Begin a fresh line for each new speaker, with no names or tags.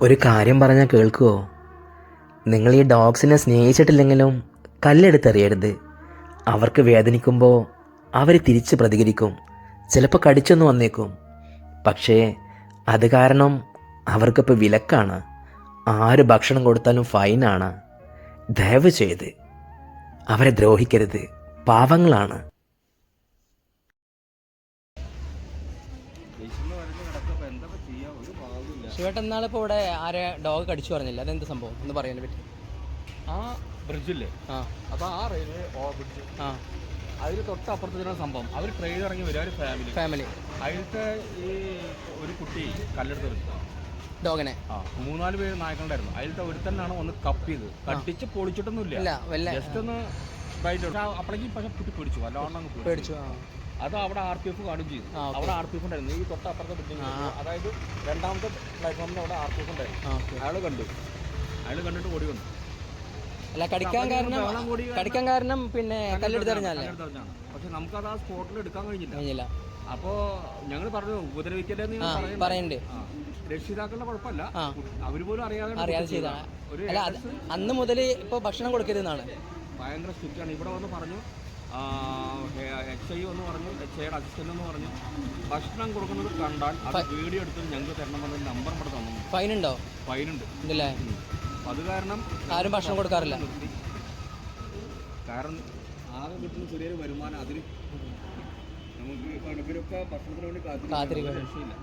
ഒരു കാര്യം പറഞ്ഞാൽ കേൾക്കുമോ? നിങ്ങൾ ഈ ഡോഗ്സിനെ സ്നേഹിച്ചിട്ടില്ലെങ്കിലും കല്ലെടുത്തെറിയരുത്. അവർക്ക് വേദനിക്കുമ്പോൾ അവർ തിരിച്ച് പ്രതികരിക്കും. ചിലപ്പോൾ കടിച്ചൊന്ന് വന്നേക്കും. പക്ഷേ അത് കാരണം അവർക്കിപ്പോൾ വിലക്കാണ്. ആര് ഭക്ഷണം കൊടുത്താലും ഫൈനാണ്. ദയവ് ചെയ്ത് അവരെ ദ്രോഹിക്കരുത്. പാവങ്ങളാണ്.
ശിവേട്ടൻ എന്നാളിപ്പോൾ ഇവിടെ ആരെ ഡോഗ് കടിച്ചു പറഞ്ഞില്ല, അതെന്ത് സംഭവം ഒന്ന് പറയാൻ പറ്റും?
ആ ബ്രിഡ്ജില്ലേ,
ആ
അപ്പോൾ ആ റെയിൽവേ ബ്രിഡ്ജ്,
ആ
അതിൽ തൊട്ടപ്പുറത്ത് സംഭവം. അവർ ട്രെയിൻ ഇറങ്ങി വരിക, ഒരു ഫാമിലി. അതിലത്തെ ഈ ഒരു കുട്ടി കല്ലെടുത്തെറിഞ്ഞു
ഡോഗിനെ.
3-4 പേര് നായകളുണ്ടായിരുന്നു. അതിലത്തെ ഒരുത്തനാണ് ഒന്ന് കപ്പിയത്. കട്ടിച്ച് പൊളിച്ചിട്ടൊന്നുമില്ല, ജസ്റ്റ് ഒന്ന് ബൈറ്റ്. അപ്പോഴേക്കും പക്ഷെ കുട്ടി പേടിച്ചു, വല്ലാണ്ട് അങ്ങ് പേടിച്ചു. അത് അവിടെ RPF കാണുകയും ചെയ്തു. അവിടെ RPF ഉണ്ടായിരുന്നു ഈ തൊട്ടപ്പുറത്തെ ബിൽഡിംഗ്, അതായത് 2ാമത്തെ പ്ലാറ്റ്ഫോമിൽ അവിടെ RPF ഉണ്ടായിരുന്നു. അയാൾ കണ്ടിട്ട് ഓടി വന്നു.
അല്ല, കടിക്കാൻ കാരണം പിന്നെ കല്ലെടുത്തെറിഞ്ഞാലേ.
പക്ഷെ നമുക്കത് ആ സ്പോട്ടിൽ എടുക്കാൻ കഴിഞ്ഞില്ല. അപ്പോൾ ഞങ്ങൾ പറഞ്ഞു ഉപദ്രവിക്കല്ലെന്ന്
പറയുന്നുണ്ട്.
രക്ഷിതാക്കളുടെ കുഴപ്പമില്ല, അവർ പോലും
അറിയാതെ ചെയ്താണ്. അല്ല, അന്ന് മുതൽ ഇപ്പോൾ ഭക്ഷണം കൊടുക്കരുതെന്നാണ്
ഭയങ്കര സ്ട്രിക്റ്റാണ്. ഇവിടെ വന്ന് പറഞ്ഞു, HI എന്ന് പറഞ്ഞു, HIയുടെ അസിസ്റ്റന്റ് എന്ന് പറഞ്ഞു, ഭക്ഷണം കൊടുക്കുന്നത് കണ്ടാൽ അത് വീഡിയോ എടുത്ത് ഞങ്ങൾക്ക് തരണം പറഞ്ഞ നമ്പർ ഇവിടെ തന്നു.
ഫൈനുണ്ടോ?
ഫൈനുണ്ട്. അത് കാരണം
ആരും ഭക്ഷണം കൊടുക്കാറില്ല.
കാരണം ആകെ കിട്ടുന്ന ചെറിയൊരു വരുമാനം, അതിന് നമുക്ക് ഇവരൊക്കെ ഭക്ഷണത്തിന് വേണ്ടി കാത്തിരിക്കുക. രക്ഷയില്ല.